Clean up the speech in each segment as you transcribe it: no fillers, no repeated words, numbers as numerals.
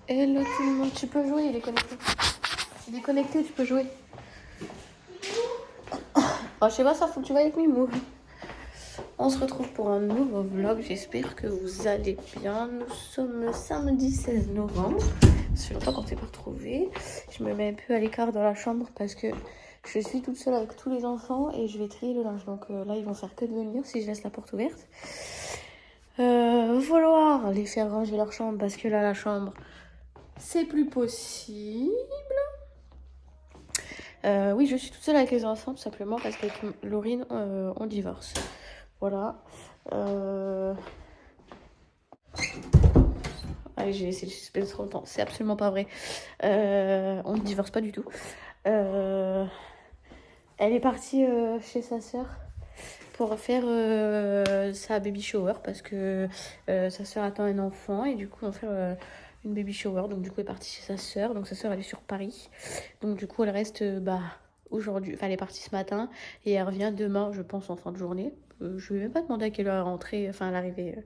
Hello tout le monde, tu peux jouer, il est connecté. Il est connecté, tu peux jouer. Oh, je sais pas, ça faut que tu vas avec Mimou. On se retrouve pour un nouveau vlog, j'espère que vous allez bien. Nous sommes le samedi 16 novembre. Ça fait longtemps qu'on ne s'est pas retrouvés. Je me mets un peu à l'écart dans la chambre parce que je suis toute seule avec tous les enfants et je vais trier le linge. Donc là, ils vont faire que de venir si je laisse la porte ouverte. Vouloir les faire ranger leur chambre parce que là, la chambre, c'est plus possible. Oui, je suis toute seule avec les enfants, tout simplement parce qu'avec Laurine, on divorce. Voilà. Allez, j'ai laissé le suspense trop longtemps. C'est absolument pas vrai. On ne divorce pas du tout. Elle est partie chez sa sœur pour faire sa baby shower parce que sa sœur attend un enfant et du coup on va faire une baby shower. Donc du coup elle est partie chez sa sœur. Donc sa sœur elle est sur Paris. Donc du coup elle reste aujourd'hui. Enfin elle est partie ce matin et elle revient demain je pense en fin de journée. Je lui ai même pas demandé à quelle heure elle rentrait, enfin elle arrivait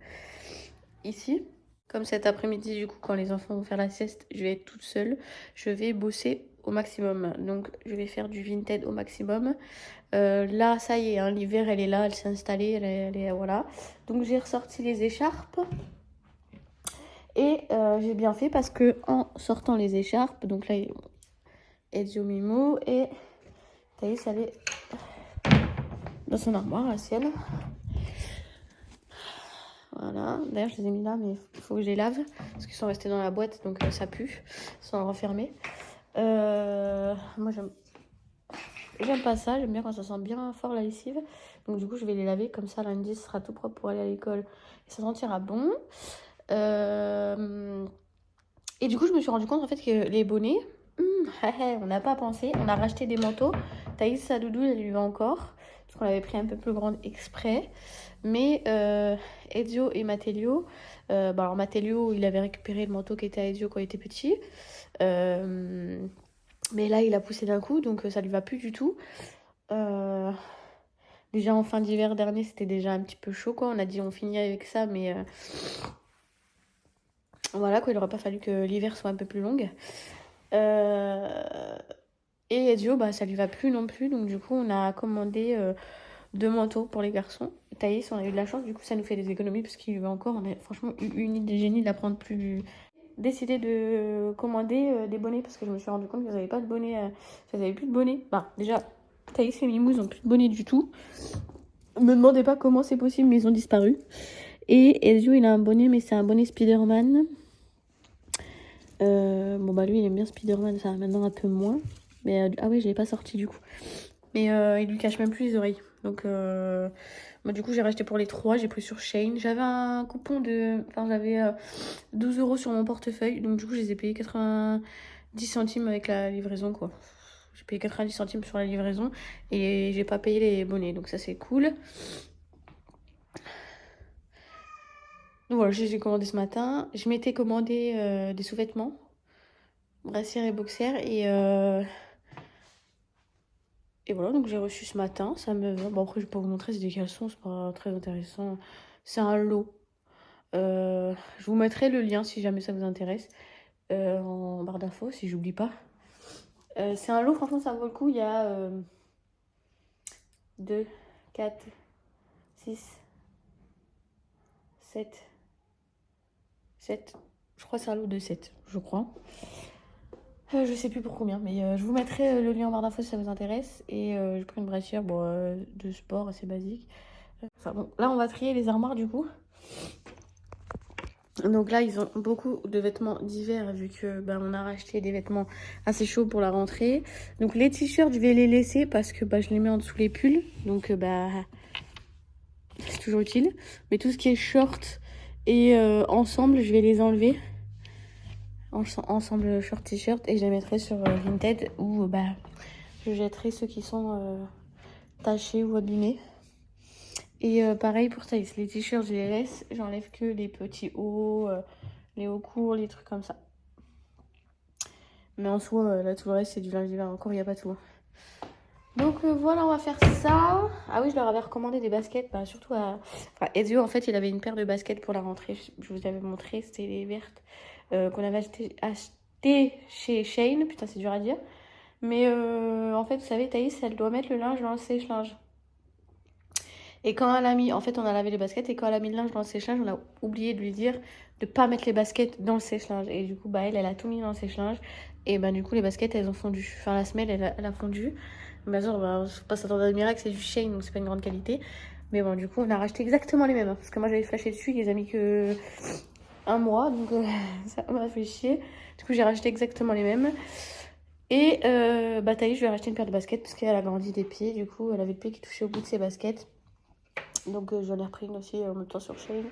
ici. Comme cet après-midi du coup quand les enfants vont faire la sieste, je vais être toute seule. Je vais bosser au maximum. Donc je vais faire du Vinted au maximum. Là, ça y est, hein, l'hiver, elle est là, elle s'est installée, elle est voilà. Donc, j'ai ressorti les écharpes. Et j'ai bien fait parce que en sortant les écharpes, donc là, Ezio Mimo et Thaïs, elle est dans son armoire, la sienne. Voilà. D'ailleurs, je les ai mis là, mais il faut que je les lave parce qu'ils sont restés dans la boîte, donc ça pue. Ils sont refermés. Moi, j'aime pas ça, j'aime bien quand ça sent bien fort la lessive. Donc du coup je vais les laver, comme ça lundi ce sera tout propre pour aller à l'école. Et ça sentira bon. Et du coup je me suis rendu compte en fait que les bonnets, on n'a pas pensé. On a racheté des manteaux. Thaïs, sa doudou, elle lui va encore. Parce qu'on l'avait pris un peu plus grande exprès. Mais Ezio et Matélio, alors Matélio il avait récupéré le manteau qui était à Ezio quand il était petit. Mais là, il a poussé d'un coup, donc ça lui va plus du tout. Déjà en fin d'hiver dernier, c'était déjà un petit peu chaud, quoi. On a dit on finit avec ça, mais voilà, quoi. Il aurait pas fallu que l'hiver soit un peu plus long. Et Ezio, ça lui va plus non plus, donc du coup, on a commandé 2 manteaux pour les garçons. Thaïs, on a eu de la chance, du coup, ça nous fait des économies parce qu'il lui va encore. On a franchement eu une idée de génie de la prendre plus. Décidé de commander des bonnets parce que je me suis rendu compte que j'avais pas de bonnet, j'avais plus de bonnet. Déjà, Thaïs et Mimou ils ont plus de bonnet du tout. Me demandez pas comment c'est possible, mais ils ont disparu. Et Ezio il a un bonnet, mais c'est un bonnet Spider-Man. Lui il aime bien Spider-Man, ça maintenant un peu moins. Mais ah ouais, je l'ai pas sorti du coup. Mais il lui cache même plus les oreilles. Donc du coup j'ai racheté pour les 3, j'ai pris sur Shein. J'avais un coupon de. Enfin j'avais 12 € sur mon portefeuille. Donc du coup je les ai payés 90 centimes avec la livraison quoi. J'ai payé 90 centimes sur la livraison et j'ai pas payé les bonnets. Donc ça c'est cool. Donc voilà, je les ai commandés ce matin. Je m'étais commandé des sous-vêtements, brassière et boxer. Et voilà, donc j'ai reçu ce matin. Ça me va. Bon, après, je vais pas vous montrer, c'est des caleçons, c'est pas très intéressant. C'est un lot. Je vous mettrai le lien si jamais ça vous intéresse. En barre d'infos, si j'oublie pas. C'est un lot, franchement, ça vaut le coup. Il y a 2, 4, 6, 7. 7. Je crois que c'est un lot de 7, je crois. Je sais plus pour combien, mais je vous mettrai le lien en barre d'infos si ça vous intéresse. Et j'ai pris une brassière de sport assez basique. Enfin bon, là on va trier les armoires du coup. Donc là ils ont beaucoup de vêtements d'hiver vu que on a racheté des vêtements assez chauds pour la rentrée. Donc les t-shirts je vais les laisser parce que je les mets en dessous les pulls. Donc c'est toujours utile. Mais tout ce qui est short et ensemble je vais les enlever. Ensemble short t-shirt et je les mettrai sur Vinted où je jetterai ceux qui sont tachés ou abîmés. Et pareil pour Thaïs, les t-shirts je les laisse, j'enlève que les petits hauts, les hauts courts, les trucs comme ça. Mais en soi, là tout le reste c'est du linge d'hiver, encore il n'y a pas tout. Donc voilà, on va faire ça. Ah oui, je leur avais recommandé des baskets, surtout à... Ezio en fait il avait une paire de baskets pour la rentrée, je vous avais montré, c'était les vertes. qu'on avait acheté chez Shein. Putain, c'est dur à dire. Mais en fait, vous savez, Thaïs, elle doit mettre le linge dans le sèche-linge. Et quand elle a mis, en fait, on a lavé les baskets et quand elle a mis le linge dans le sèche-linge, on a oublié de lui dire de pas mettre les baskets dans le sèche-linge. Et du coup, bah, elle a tout mis dans le sèche-linge. Et bah, du coup, les baskets, elles ont fondu. Enfin, la semelle, elle a fondu. Bien sûr, bah, faut pas s'attendre à un miracle, c'est du Shein, donc c'est pas une grande qualité. Mais bon, du coup, on a racheté exactement les mêmes. Parce que moi, j'avais flashé dessus, il les a mis que un mois. Donc, ça m'a fait chier. Du coup, j'ai racheté exactement les mêmes. Et bah, Thaïs, je lui ai racheté une paire de baskets parce qu'elle a grandi des pieds. Du coup, elle avait le pied qui touchait au bout de ses baskets. Donc j'en ai repris une aussi en même temps sur Shein.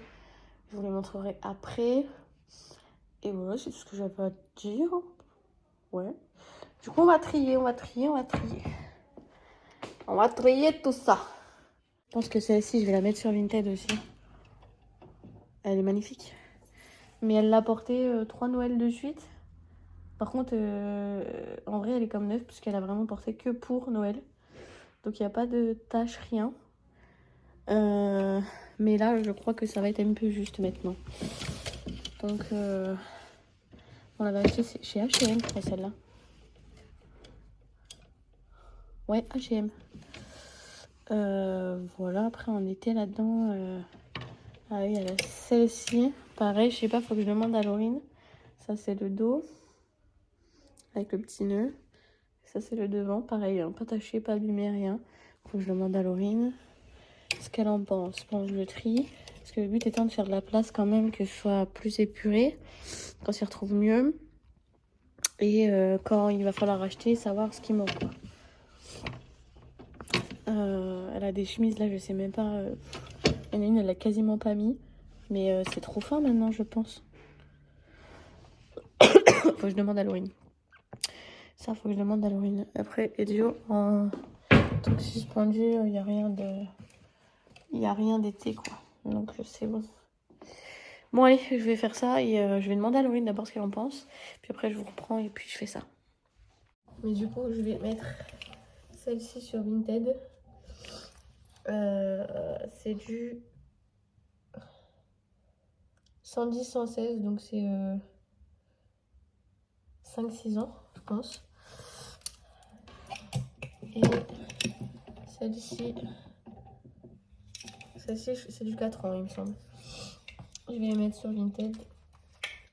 Je vous les montrerai après. Et voilà, c'est tout ce que j'avais à dire. Ouais. Du coup, on va trier. On va trier tout ça. Je pense que celle-ci, je vais la mettre sur Vinted aussi. Elle est magnifique. Mais elle l'a portée 3 Noëls de suite. Par contre, en vrai, elle est comme neuve puisqu'elle a vraiment porté que pour Noël. Donc il n'y a pas de tache, rien. Mais là, je crois que ça va être un peu juste maintenant. Donc, on l'avait acheté chez H&M, je crois, celle-là. Ouais, H&M. Voilà, après, on était là-dedans. Ah oui, il y a celle-ci. Pareil, je sais pas, faut que je demande à Laurine. Ça, c'est le dos. Avec le petit nœud. Ça, c'est le devant. Pareil, hein, pas taché, pas abîmé, rien. Faut que je demande à Laurine ce qu'elle en pense. Bon, je le trie. Parce que le but étant de faire de la place quand même, que ce soit plus épuré. Qu'on s'y retrouve mieux. Et quand il va falloir acheter, savoir ce qui manque, quoi. Elle a des chemises, là, je sais même pas. Il y en a une, elle l'a quasiment pas mis. Mais c'est trop fin maintenant, je pense. Faut que je demande à Laurine. Ça, faut que je demande à Laurine. Après, Elio, en truc suspendu, il n'y a rien de... Il n'y a rien d'été, quoi. Donc, c'est bon. Bon, allez, je vais faire ça et je vais demander à Laurine d'abord ce qu'elle en pense. Puis après, je vous reprends et puis je fais ça. Mais du coup, je vais mettre celle-ci sur Vinted. C'est du 110-116, donc c'est 5-6 ans, je pense. Et celle-ci, c'est du 4 ans, il me semble. Je vais les mettre sur Vinted.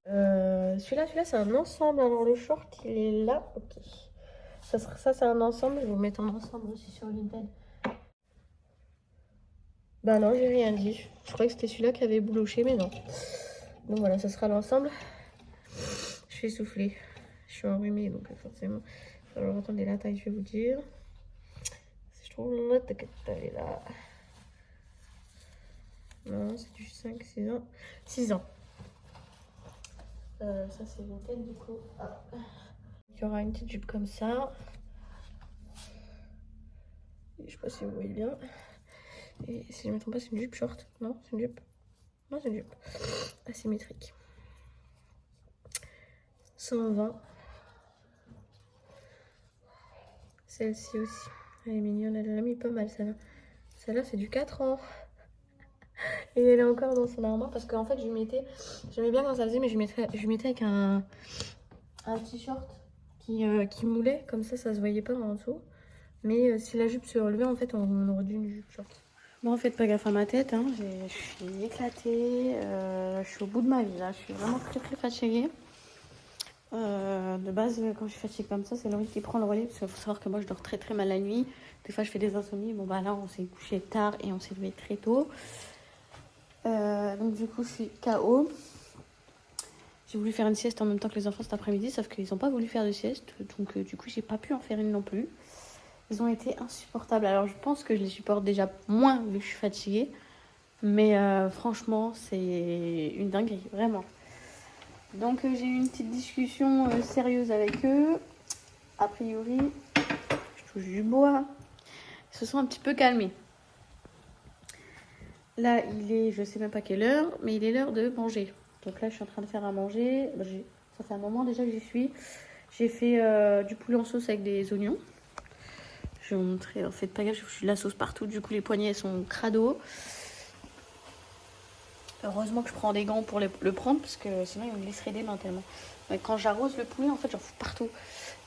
Celui-là, c'est un ensemble. Alors le short, il est là. Ok. Ça, c'est un ensemble. Je vais vous mettre en ensemble aussi sur Vinted. Bah non, j'ai rien dit. Je croyais que c'était celui-là qui avait bouloché, mais non. Donc voilà, ça sera l'ensemble. Je vais souffler. Je suis enrhumée, donc forcément. Alors attendez, la taille, je vais vous dire. Si je trouve la taille, elle est là. Non, c'est du 5-6 ans. 6 ans. Ça, c'est Vinted, du coup. Ah. Il y aura une petite jupe comme ça. Je sais pas si vous voyez bien. Et si je ne me trompe pas, c'est une jupe short. Non, c'est une jupe. Non, c'est une jupe. Asymétrique. 120. Celle-ci aussi. Elle est mignonne. Elle l'a mis pas mal, celle-là. Celle-là, c'est du 4 ans. Et elle est encore dans son armoire parce qu'en fait, j'aimais bien quand ça faisait, mais je mettais avec un t-shirt qui moulait. Comme ça se voyait pas en dessous. Mais si la jupe se relevait, en fait, on aurait dû une jupe short. Bon, faites pas gaffe à ma tête, hein. Je suis éclatée, je suis au bout de ma vie là, je suis vraiment très fatiguée. De base, quand je suis fatiguée comme ça, c'est Laurie qui prend le relais, parce qu'il faut savoir que moi je dors très mal la nuit. Des fois je fais des insomnies, bon bah là on s'est couché tard et on s'est levé très tôt. Donc du coup je suis KO. J'ai voulu faire une sieste en même temps que les enfants cet après-midi, sauf qu'ils n'ont pas voulu faire de sieste, donc du coup j'ai pas pu en faire une non plus. Ils ont été insupportables. Alors je pense que je les supporte déjà moins vu que je suis fatiguée. Mais franchement, c'est une dinguerie, vraiment. Donc j'ai eu une petite discussion sérieuse avec eux. A priori, je touche du bois. Ils se sont un petit peu calmés. Là, il est, je sais même pas quelle heure, mais il est l'heure de manger. Donc là, je suis en train de faire à manger. Ça fait un moment déjà que j'y suis. J'ai fait du poulet en sauce avec des oignons. Je vais vous montrer. En fait, pas gaffe, je suis de la sauce partout. Du coup, les poignets sont crado. Heureusement que je prends des gants pour le prendre parce que sinon il me laisserait des mains tellement. Mais quand j'arrose le poulet, en fait, j'en fous partout.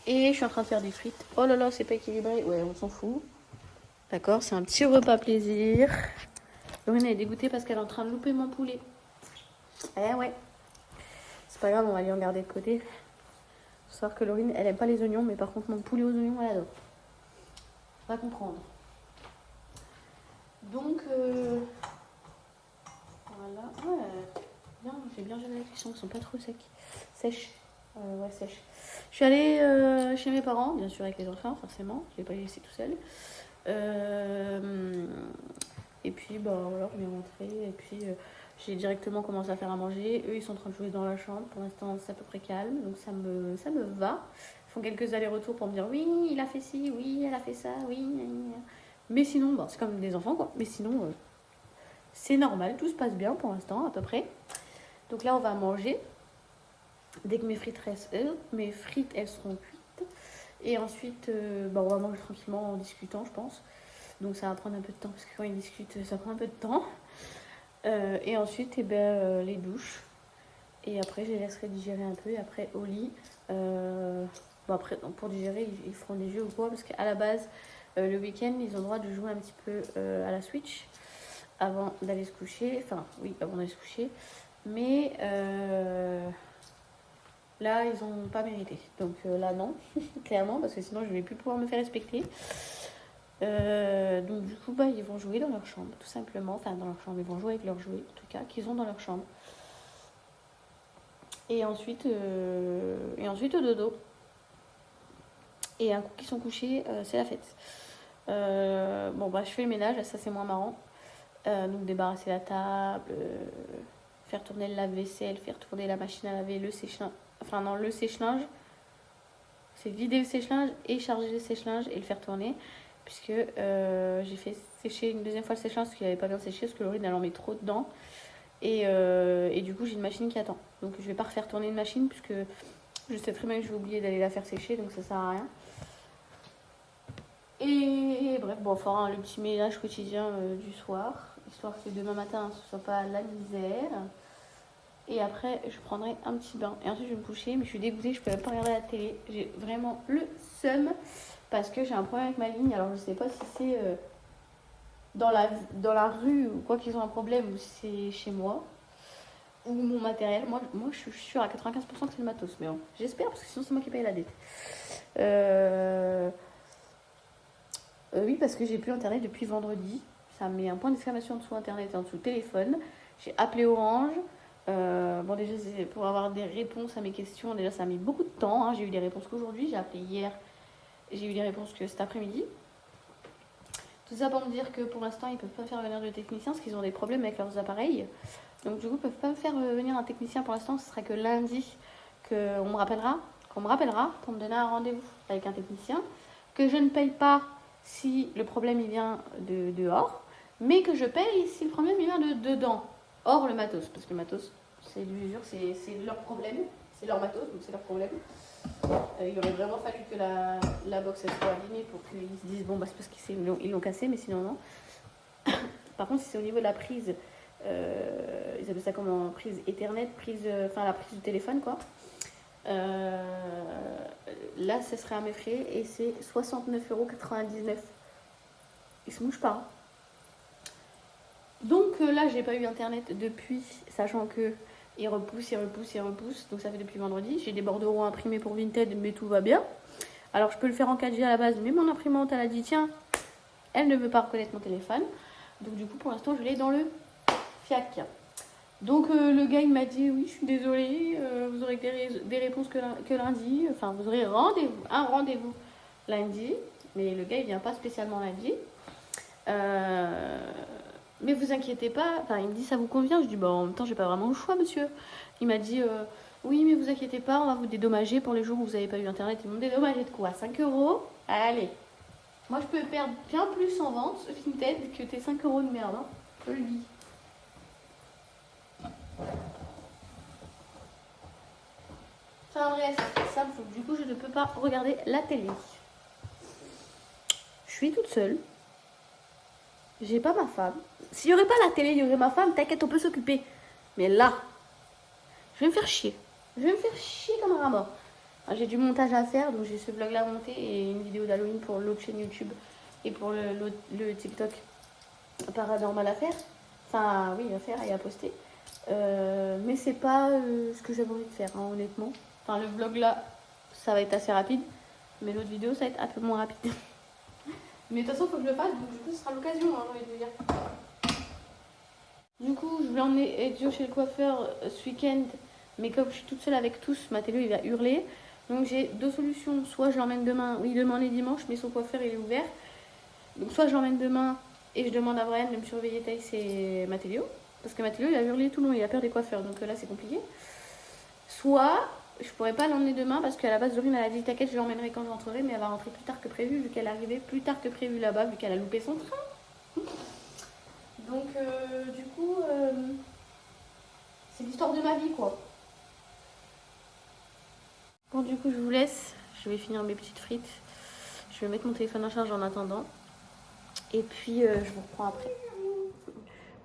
Et je suis en train de faire des frites. Oh là là, c'est pas équilibré. Ouais, on s'en fout. D'accord, c'est un petit repas plaisir. Laurine est dégoûtée parce qu'elle est en train de louper mon poulet. Eh ouais. C'est pas grave, on va lui en garder de côté. Faut savoir que Laurine, elle aime pas les oignons, mais par contre, mon poulet aux oignons, elle adore. On va comprendre. Donc, voilà. Ouais, bien, j'ai bien géré la cuisson, ils sont pas trop secs. Sèches. Ouais, sèches. Je suis allée chez mes parents, bien sûr avec les enfants, forcément. Je l'ai pas laissé tout seul. Et puis, bah voilà, on est rentré. Et puis, j'ai directement commencé à faire à manger. Eux, ils sont en train de jouer dans la chambre. Pour l'instant, c'est à peu près calme. Donc, ça me va. Ils font quelques allers-retours pour me dire oui, il a fait ci, oui, elle a fait ça, oui. Mais sinon, bon, c'est comme des enfants, quoi. Mais sinon, c'est normal. Tout se passe bien pour l'instant, à peu près. Donc là, on va manger. Dès que mes frites elles seront cuites. Et ensuite, bah, on va manger tranquillement en discutant, je pense. Donc ça va prendre un peu de temps parce que quand ils discutent, ça prend un peu de temps. Et ensuite, les douches. Et après, je les laisserai digérer un peu. Et après, au lit. Bon, après, pour digérer, ils feront des jeux ou quoi. Parce qu'à la base, le week-end, ils ont le droit de jouer un petit peu à la Switch avant d'aller se coucher. Enfin, oui, avant d'aller se coucher. Mais là, ils n'ont pas mérité. Donc là, non, clairement, parce que sinon, je ne vais plus pouvoir me faire respecter. Donc du coup, bah, ils vont jouer dans leur chambre, tout simplement. Enfin, dans leur chambre, ils vont jouer avec leurs jouets, en tout cas, qu'ils ont dans leur chambre. Et ensuite au dodo. Et un coup qu'ils sont couchés, c'est la fête. Bon, bah, je fais le ménage, ça c'est moins marrant. Donc débarrasser la table, faire tourner le lave-vaisselle, faire tourner la machine à laver, le sèche-linge. Enfin non, le sèche-linge. C'est vider le sèche-linge et charger le sèche-linge et le faire tourner. Puisque j'ai fait sécher une deuxième fois le sèche-linge parce qu'il n'avait pas bien séché, parce que Laurine elle en met trop dedans. Et du coup j'ai une machine qui attend. Donc je vais pas refaire tourner une machine puisque je sais très bien que je vais oublier d'aller la faire sécher, donc ça sert à rien. Et bref, bon, on fera le petit ménage quotidien du soir, histoire que demain matin ce soit pas la misère. Et après, je prendrai un petit bain. Et ensuite, je vais me coucher, mais je suis dégoûtée, je peux même pas regarder la télé. J'ai vraiment le seum parce que j'ai un problème avec ma ligne. Alors, je sais pas si c'est dans la rue ou quoi qu'ils ont un problème ou si c'est chez moi ou mon matériel. Moi je suis sûre à 95% que c'est le matos. Mais bon, j'espère parce que sinon, c'est moi qui paye la dette. Oui, parce que j'ai plus internet depuis vendredi. Ça met un point d'exclamation en dessous internet et en dessous téléphone. J'ai appelé Orange. Bon, déjà, pour avoir des réponses à mes questions, déjà, ça a mis beaucoup de temps. Hein. J'ai eu des réponses qu'aujourd'hui. J'ai appelé hier. J'ai eu des réponses que cet après-midi. Tout ça pour me dire que pour l'instant, ils ne peuvent pas faire venir de techniciens parce qu'ils ont des problèmes avec leurs appareils. Donc, du coup, ils ne peuvent pas faire venir un technicien pour l'instant. Ce sera que lundi qu'on me rappellera pour me donner un rendez-vous avec un technicien. Que je ne paye pas si le problème il vient de dehors, mais que je paye si le problème il vient de dedans. Hors le matos, parce que le matos, c'est l'usure, c'est leur problème, c'est leur matos, donc c'est leur problème. Il aurait vraiment fallu que la box elle soit alignée pour qu'ils se disent bon bah c'est parce qu'ils l'ont cassé, mais sinon non. Par contre, si c'est au niveau de la prise, ils appellent ça comment, prise Ethernet, enfin la prise du téléphone quoi. Là, ce serait à mes frais et c'est 69,99 €. Ils se mouchent pas. Donc là, j'ai pas eu internet depuis, sachant que il repousse. Donc ça fait depuis vendredi. J'ai des bordereaux imprimés pour Vinted, mais tout va bien. Alors je peux le faire en 4G à la base, mais mon imprimante, elle a dit tiens, elle ne veut pas reconnaître mon téléphone. Donc du coup, pour l'instant, je l'ai dans le FIAC. Donc le gars il m'a dit oui je suis désolée, vous aurez des réponses que lundi, enfin vous aurez un rendez-vous lundi, mais le gars il vient pas spécialement lundi. Mais vous inquiétez pas, enfin il me dit ça vous convient, je dis bah en même temps j'ai pas vraiment le choix monsieur. Il m'a dit oui mais vous inquiétez pas, on va vous dédommager pour les jours où vous n'avez pas eu internet. Ils m'ont dédommagé de quoi, 5 €? Allez, moi je peux perdre bien plus en vente Vinted que tes 5 € de merde, hein. Je le dis. Enfin bref, ça me fout. Du coup, je ne peux pas regarder la télé. Je suis toute seule. J'ai pas ma femme. S'il y aurait pas la télé, il y aurait ma femme. T'inquiète, on peut s'occuper. Mais là, je vais me faire chier. Je vais me faire chier comme un rat mort. J'ai du montage à faire, donc j'ai ce vlog là à monter et une vidéo d'Halloween pour l'autre chaîne YouTube et pour le TikTok paranormal à faire. Enfin, oui, à faire et à poster. Mais c'est pas ce que j'avais envie de faire, hein, honnêtement. Enfin, le vlog là, ça va être assez rapide. Mais l'autre vidéo, ça va être un peu moins rapide. Mais de toute façon, il faut que je le fasse, donc du coup, ce sera l'occasion, hein, j'ai envie de dire. Du coup, je voulais emmener Ezio chez le coiffeur ce week-end. Mais comme je suis toute seule avec tous, Mathéo, il va hurler. Donc j'ai deux solutions. Soit je l'emmène demain, oui, demain les dimanches, mais son coiffeur, il est ouvert. Donc soit je l'emmène demain et je demande à Brian de me surveiller Thaïs et Mathéo. Parce que Mathéo, il a hurlé tout le long, il a peur des coiffeurs. Donc là, c'est compliqué. Soit je pourrais pas l'emmener demain parce qu'à la base, Dorine, elle a dit t'inquiète, je l'emmènerai quand je rentrerai. Mais elle va rentrer plus tard que prévu, vu qu'elle est arrivée plus tard que prévu là-bas, vu qu'elle a loupé son train. Donc, du coup, c'est l'histoire de ma vie, quoi. Bon, du coup, je vous laisse. Je vais finir mes petites frites. Je vais mettre mon téléphone en charge en attendant. Et puis, je vous reprends après.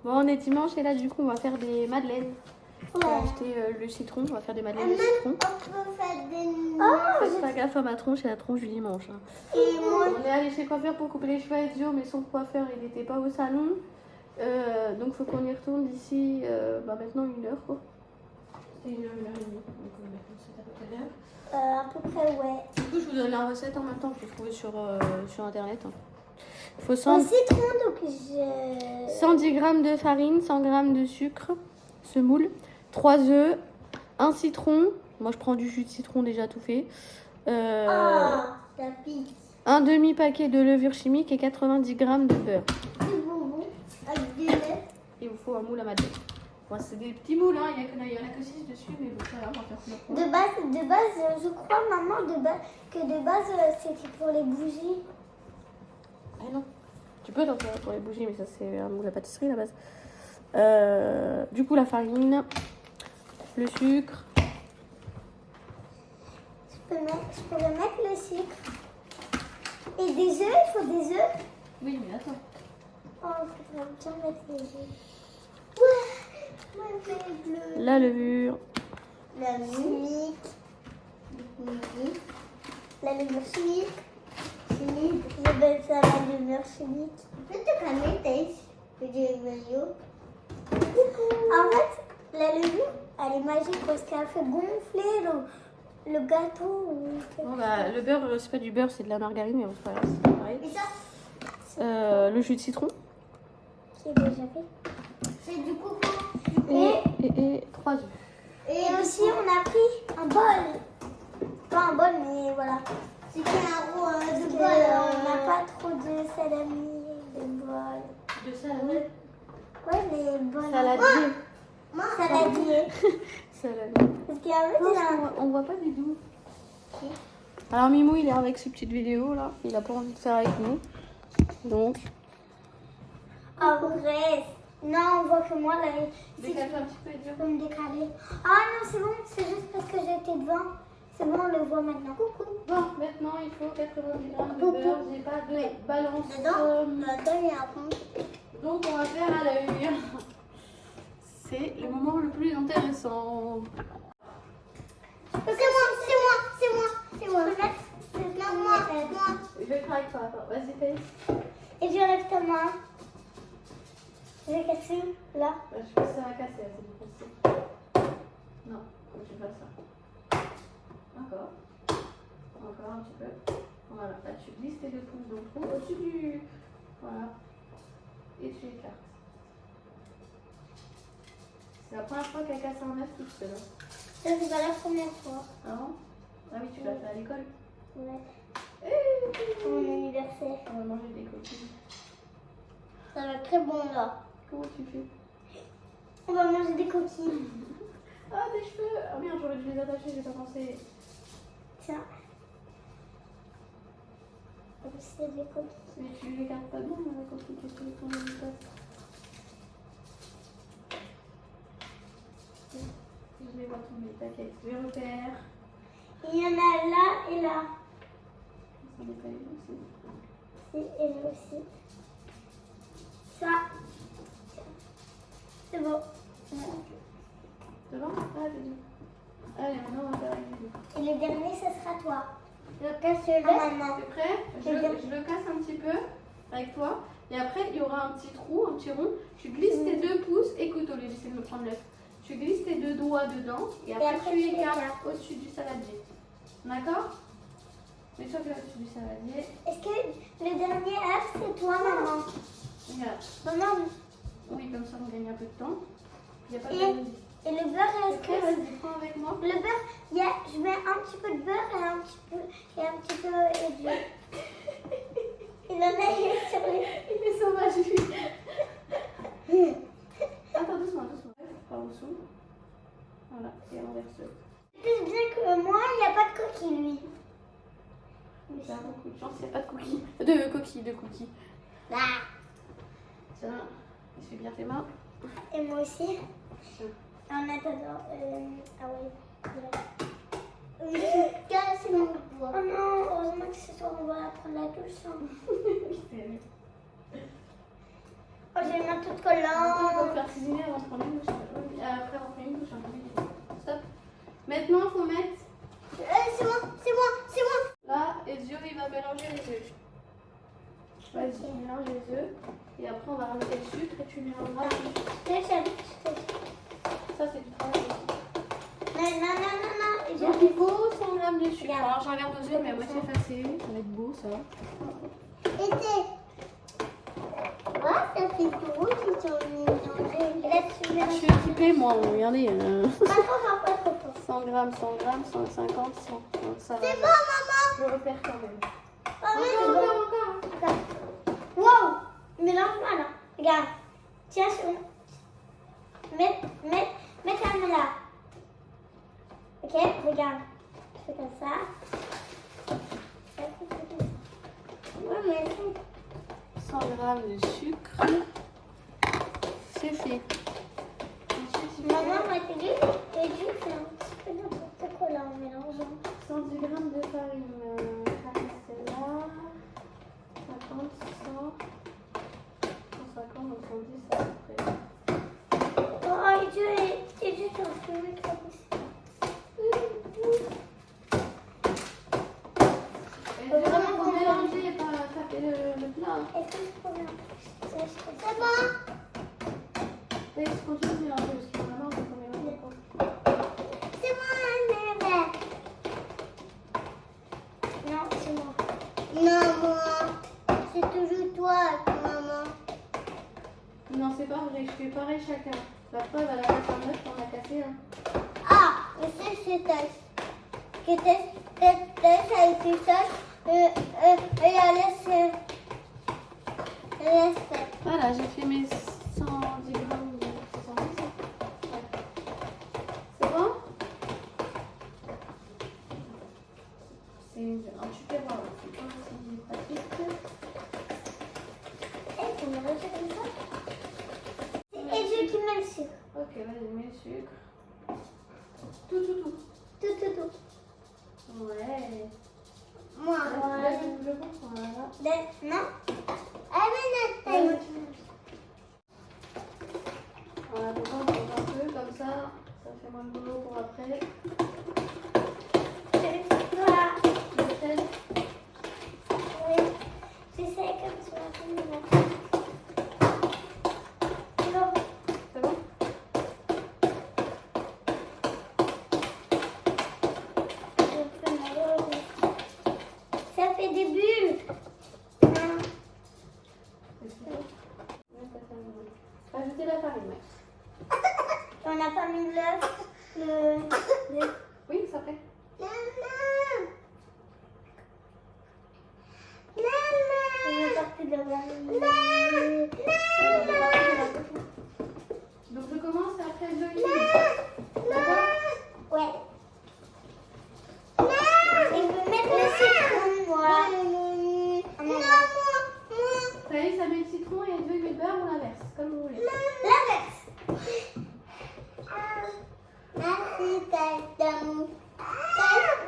Bon, on est dimanche et là, du coup, on va faire des madeleines. On va acheter le citron. On va faire des madeleines de citron. On peut faire des... Faites pas gaffe à ma tronche, c'est la tronche du dimanche. Hein. Et moi... On est allé chez le coiffeur pour couper les cheveux à Ezio, mais son coiffeur, il n'était pas au salon. Donc, il faut qu'on y retourne d'ici maintenant 1 heure, quoi. C'était 1 heure, 1 heure et demie. Donc, maintenant, c'est à peu près l'heure. à peu près, ouais. Du coup, je vous donne la recette en même temps que je l'ai trouvée sur internet. Hein. Il faut Au 100... citron, donc je... 110 g de farine, 100 g de sucre, semoule, 3 œufs, un citron. Moi, je prends du jus de citron déjà tout fait. Ah, ça pique. Un demi-paquet de levure chimique et 90 g de beurre. Du bonbon avec du lait. Il vous faut un moule à madeleine. Bon, c'est des petits moules, hein. Il n'y en a que 6 dessus, mais bon, ça va, on va faire ça. De base, je crois, maman, que de base, c'était pour les bougies. Ah non. Tu peux t'en faire pour les bougies, mais ça, c'est un moule à pâtisserie à la base. Du coup, la farine, le sucre. Je pourrais mettre le sucre. Et des œufs, il faut des œufs. Oui, mais attends. Oh, il faudrait bien mettre les œufs. Ouais, ouais, bleu. La levure. La chimique. La levure chimique. J'appelle ça la levure chimique. Tu peux te calmer, Thaïs? Je dis Mario. En fait, la levure, elle est magique parce qu'elle fait gonfler le gâteau. Bon, bah, le beurre, c'est pas du beurre, c'est de la margarine, mais bon, c'est pas grave, c'est pareil. Et ça, Le jus de citron. c'est déjà fait. C'est du coco. Et 3 œufs. Et aussi, on a pris un bol. Pas un bol, mais voilà. C'était un rôle de bol. On n'a pas trop de salami, de bol. De salami. Ouais, mais bol. Saladier. Moi, saladier. Saladier. Parce qu'il y a un peu On voit pas du tout. Alors Mimou, il est avec ses petites vidéos là. Il a pas envie de faire avec nous. Donc. En vrai, non, on voit que moi, là, Décale-toi un petit peu, Ezio. je peux me décaler. Ah non, c'est bon, c'est juste parce que j'étais devant. C'est bon, on le voit maintenant. Coucou. Bon, maintenant il faut 90 g de beurre. J'ai pas de balance. Dedans, il y a un fond. Donc on va faire à l'œil. C'est le moment le plus intéressant. C'est moi. Je peux mettre... Non, moi. Je vais le faire avec toi. Attends, vas-y, fais. Et je lève ta main. J'ai cassé, là. Je pense que ça va casser, c'est du facile. Non, je vais faire ça. Encore. Encore un petit peu. Voilà, là tu glisses tes 2 pouces dans le trou au-dessus du... Voilà. Et tu écartes. C'est la première fois qu'elle casse un œuf toute seule. Ça, c'est pas la première fois. Ah bon? Ah oui, tu l'as fait à l'école. Ouais. Pour mon anniversaire. On va manger des coquilles. Ça va être très bon, là. Comment tu fais? On va manger des coquilles. Ah, tes cheveux! Ah merde, j'aurais dû les attacher, j'ai pas pensé. Tiens. C'est des coquilles. Mais tu les gardes pas bien, la coquille, qu'est-ce que tu veux qu'on passe? Je les vois tomber, t'inquiète. Je les repère. Il y en a là et là. Ça me fait aussi. Et là aussi. Ça. C'est bon. C'est bon? Allez, allez, maintenant on va faire avec les deux. Et le dernier, ça sera toi. Je casse-le. Maman. T'es prêt? Je le casse un petit peu avec toi. Et après, il y aura un petit trou, un petit rond. Tu glisses tes 2 pouces. Écoute, au lieu d'essayer de me prendre l'œuf. Tu glisses tes 2 doigts dedans. Et après tu écartes au-dessus du saladier. D'accord? Mets-toi bien au-dessus du saladier. Est-ce que le dernier œuf, c'est toi, maman? Regarde. Maman. Oui, comme ça on gagne un peu de temps. Il y a pas de... Et le beurre, est-ce que... Vas-y, prends avec moi. Le beurre, je mets un petit peu de beurre et un petit peu d'huile. Il en a eu sur les... Il est sauvage, lui. Attends, doucement. Par en dessous. Voilà, et on verse. C'est bien que moi, il n'y a pas de coquille, lui. Il y a beaucoup de chance, il n'y a pas de cookies. De cookies. Ah. Tiens, essuie bien tes mains. Et moi aussi. Tiens. En attendant, ah oui. C'est mon bois. Oh non, heureusement que ce soir on va prendre la douche. Hein. Oui, c'est lui. Oh, j'ai les mains toutes On va collantes. faire cuisiner avant de prendre une douche. Après, on fait une douche. Stop. Maintenant, il faut mettre. C'est moi. Là, Ezio, il va mélanger les œufs. Vas-y, mélange les œufs. Et après, on va rajouter le sucre et tu mélangeras. Ça, c'est du travail aussi. Non. Donc, il faut 100 grammes de sucre. Alors, j'ai un verre d'eau, mais à moitié effacé. Ça va être beau, ça. Et c'est... Ouais, ça fait tout rouge, ils sont mélangés. Je suis équipée, moi. Regardez. Pas trop fort. 100 grammes, 150, 100. Donc, ça va. C'est bon, maman. Je repère quand même. Encore. Wow. Mélange-moi, là. Regarde. Tiens, mets ta main là. Ok, regarde. Je fais comme ça. Ouais, mais... 100 grammes de sucre. C'est fait. Maman m'a dit que c'est un petit peu n'importe quoi là en mélangeant. 110 grammes de farine. Celle-là. 50, 100. 150, donc 110 à peu près. Oh, et Dieu, t'es en fumée comme ça. Et vraiment, faut mélanger et pas taper le plat. Est-ce que je peux bien? C'est bon. Et je continue de mélanger parce que vraiment, il faut mélanger pas. C'est moi, mère. Non, c'est moi. Non, moi. C'est toujours toi, maman. Non, c'est pas vrai, je fais pareil chacun. La preuve, elle a cassé un œuf, on a cassé un. Ah, mais c'est test. Que test a été test. Et la laisse faire. Voilà, j'ai fait mes 110 grammes de 110. Ouais. C'est bon? C'est un super bon. C'est pas aussi pratique. Et tu me refais comme ça? Et je qui mets le sucre. Ok, vas-y, mets le sucre. Tout. Tout. Ouais. Moi, Voilà. non. Ah, mais non, Voilà, donc on mange un peu comme ça fait moins de boulot pour après. Voilà. Le sel. Oui. J'essaie comme ça. Non. C'est bon? Ça fait des bulles. Rajoutez la farine, Max. On n'a pas mis l'œuf. Oui, ça fait. Donc je commence à faire le D'accord? Ouais. Et je vais mettre le citron, moi. Ça y est, ça met le citron et le beurre ou l'inverse, comme vous voulez. L'inverse. Merci, d'amour.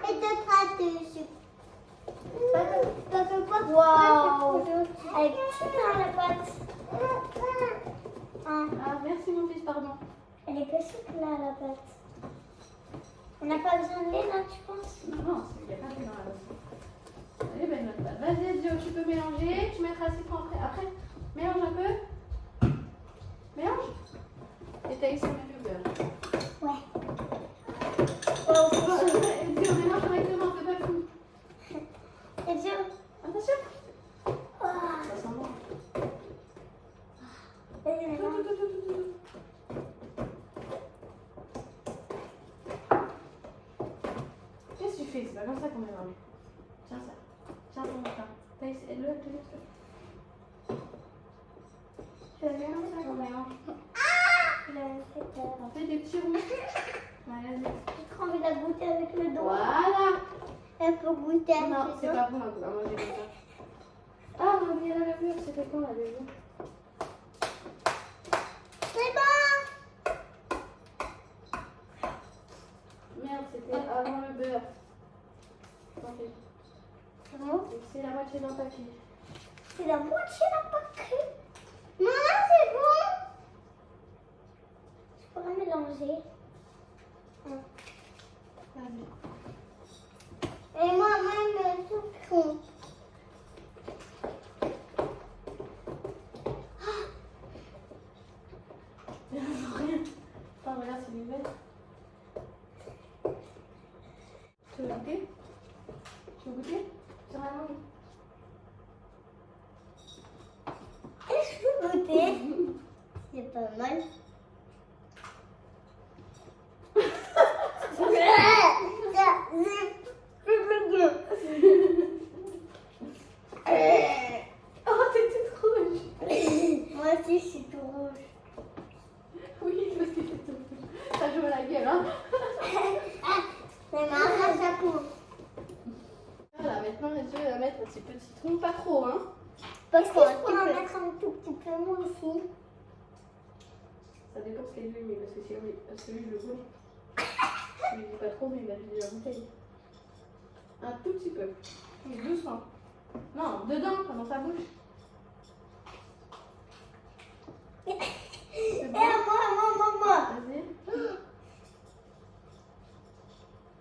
Et de dessus. Ça fait pas wow. Elle est petite dans la pâte. Ah, merci mon fils, pardon. Et Elle est petite là, la pâte. On n'a pas besoin de lait là, tu penses? Non, il n'y a pas de lait dans la boîte. Elle est belle notre pâte. Vas-y, Dio, tu peux mélanger. Tu mettras le citron après. Après, mélange un peu. Mélange. Et Thaïs, on met le beurre. Ouais. Dio, mélange correctement, fais pas fou. Et Dio. Attention. Oh. Ça sent bon. Vas-y, maintenant. Qu'est-ce que tu fais? C'est pas comme ça qu'on mélange. Tiens ça. Tiens ton pain. Thaïs, aide-le, aide-le. Je vais mélanger. On mélange. J'avais fait peur. On fait des petits ronds. Allez, vas-y. J'ai trop envie de la goûter avec le doigt. Voilà. Elle peut goûter avec Non, le c'est doigt. pas bon à manger comme ça. Ah, on a oublié la levure. C'était quand la levure? C'est bon. Merde, c'était avant le beurre. Ok. C'est bon? C'est la moitié d'un papier. C'est la moitié d'un paquet. Maman, c'est bon. Je pourrais mélanger. Vas-y. Et moi, même le citron. Rien. Attends, regarde, c'est l'hiver. Tu veux goûter? Tu veux goûter? Sur la langue. Est-ce que je peux goûter? C'est pas mal. Oh, t'étais trop rouge. Moi aussi, je suis tout rouge. Oui, parce que t'étais tout rouge. Ça joue à la gueule, hein? C'est marrant, ça coupe. Voilà, maintenant, je vais mettre un petit peu de citron. Pas trop, hein? Parce que je peux en mettre un tout petit peu, moi aussi. Ça dépend ce qu'elle veut, mais parce que si celui je le goûte. Je lui dis pas trop, mais il va vider la bouteille. Un tout petit peu. Mais doucement. Non, dedans, pas dans ta bouche. C'est Et bon? moi. Vas-y.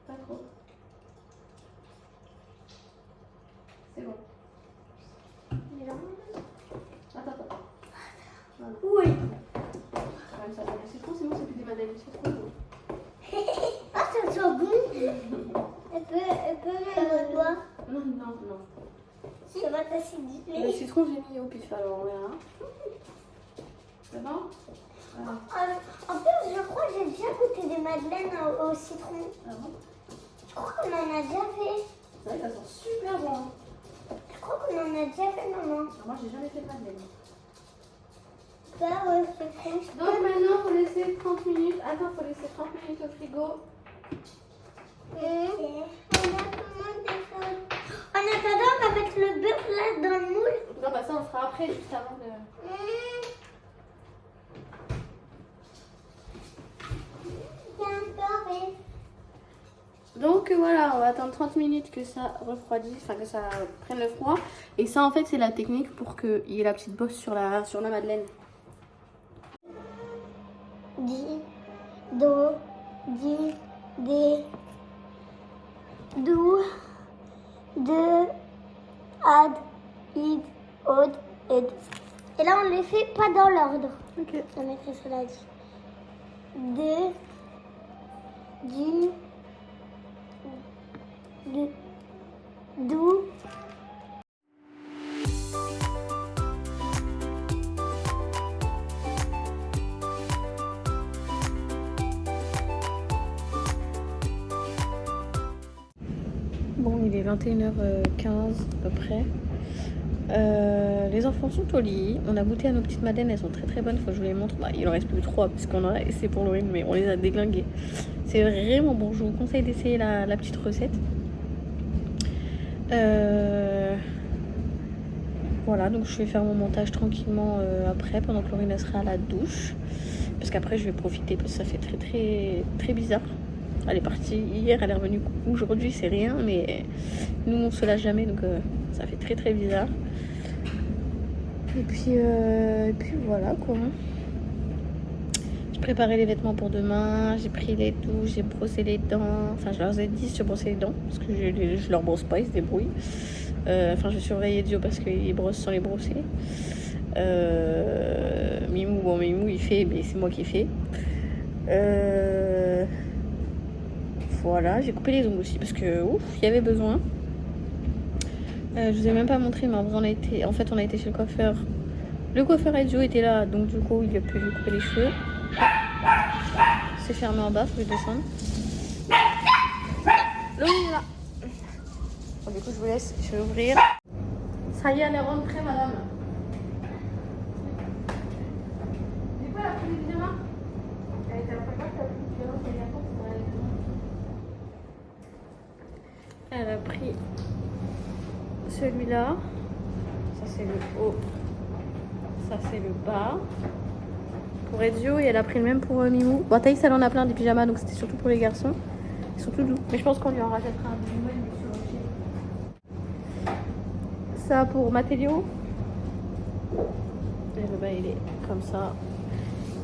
Pas trop. C'est bon. Attends. Voilà. Oui. Quand même, ça va le citron, sinon c'est plus des madeleines de citron. Ah, ça sent bon. Elle peut mettre le doigt. Non. Ça va Le t'acidifier. citron, j'ai mis au pif, alors on verra. C'est bon? Voilà. En plus, je crois que j'ai déjà goûté des madeleines au citron. Ah bon? Je crois qu'on en a déjà fait. C'est vrai que ça sent super bon. Je crois qu'on en a déjà fait, maman. Alors moi, j'ai jamais fait de madeleine. Bah ouais, c'est cool. Donc maintenant, faut laisser 30 minutes. Attends, faut laisser 30 minutes au frigo. En attendant, on va mettre le beurre là dans le moule. Non, bah ça, on le fera après, juste avant de... Donc voilà, on va attendre 30 minutes que ça refroidisse, enfin que ça prenne le froid. Et ça, en fait, c'est la technique pour qu'il y ait la petite bosse sur la madeleine. Di, do, di, dé, dou, de, ad, id, od, ed. Et là, on les fait pas dans l'ordre. Ok. La maîtresse l'a dit. De, du, de, dou. Bon, il est 21h15 à peu près. Les enfants sont au lit. On a goûté à nos petites madeleines, elles sont très très bonnes. Faut que je vous les montre. Bah, il en reste plus 3 parce qu'on en a essayé pour Laurine, mais on les a déglinguées. C'est vraiment bon. Je vous conseille d'essayer la petite recette. Voilà, donc je vais faire mon montage tranquillement après, pendant que Laurine sera à la douche. Parce qu'après, je vais profiter parce que ça fait très très très bizarre. Elle est partie hier, elle est revenue aujourd'hui, c'est rien, mais nous on se lâche jamais, donc ça fait très très bizarre. Et puis voilà quoi. préparé les vêtements pour demain, j'ai pris les douches, j'ai brossé les dents. Enfin, je leur ai dit de se brosser les dents parce que je leur brosse pas, ils se débrouillent. Enfin, je surveillais Dio parce qu'il brosse sans les brosser. Mimou, bon, Mimou il fait, mais c'est moi qui fais. Voilà, j'ai coupé les ongles aussi parce que ouf, il y avait besoin. Je vous ai même pas montré, mais on a été chez le coiffeur. Le coiffeur et Dio était là, donc du coup il a pu lui couper les cheveux. C'est fermé en bas, faut que je descende. Là. Bon, du coup je vous laisse, je vais ouvrir. Ça y est, elle est rentrée, madame. C'est quoi la prise du pyjama? Elle était après quoi, la prise du pyjama, c'est la porte, elle a pris celui-là. Ça c'est le haut. Ça c'est le bas. Pour Ezio, et elle a pris le même pour Mimou. Bon, Thaïs elle en a plein des pyjamas, donc c'était surtout pour les garçons. Ils sont tout doux. Mais je pense qu'on lui en rajoutera un peu moins sur le pied. Ça pour Mathéo. Et le bas il est comme ça.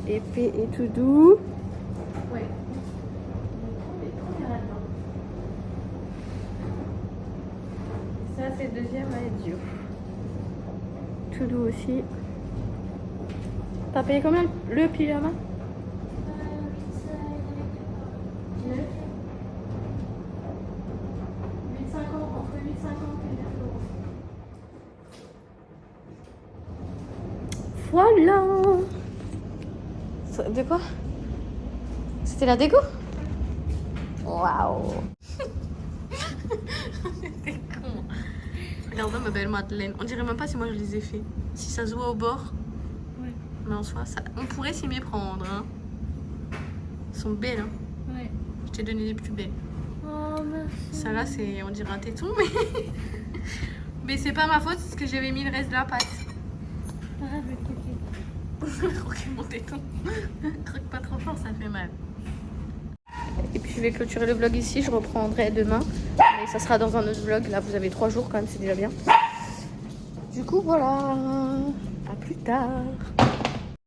Épais et tout doux. Ouais. Il est trop bien là-dedans. Ça c'est le deuxième à Ezio. Tout doux aussi. T'as payé combien le pyjama? 9. Entre 8,50 et 9 €. Voilà. De quoi? C'était la déco? Waouh. C'était con. Regardez ma belle Madeleine. On dirait même pas si moi je les ai fait. Si ça se voit au bord. Mais en soi, on pourrait s'y méprendre. Hein. Elles sont belles. Hein. Ouais. Je t'ai donné les plus belles. Oh, merci. Ça là, c'est, on dirait un téton, mais, mais c'est pas ma faute parce que j'avais mis le reste de la pâte. Ah, je vais croquer mon téton. Croque pas trop fort, ça fait mal. Et puis je vais clôturer le vlog ici. Je reprendrai demain. Mais ça sera dans un autre vlog. Là, vous avez 3 jours quand même, c'est déjà bien. Du coup, voilà. À plus tard.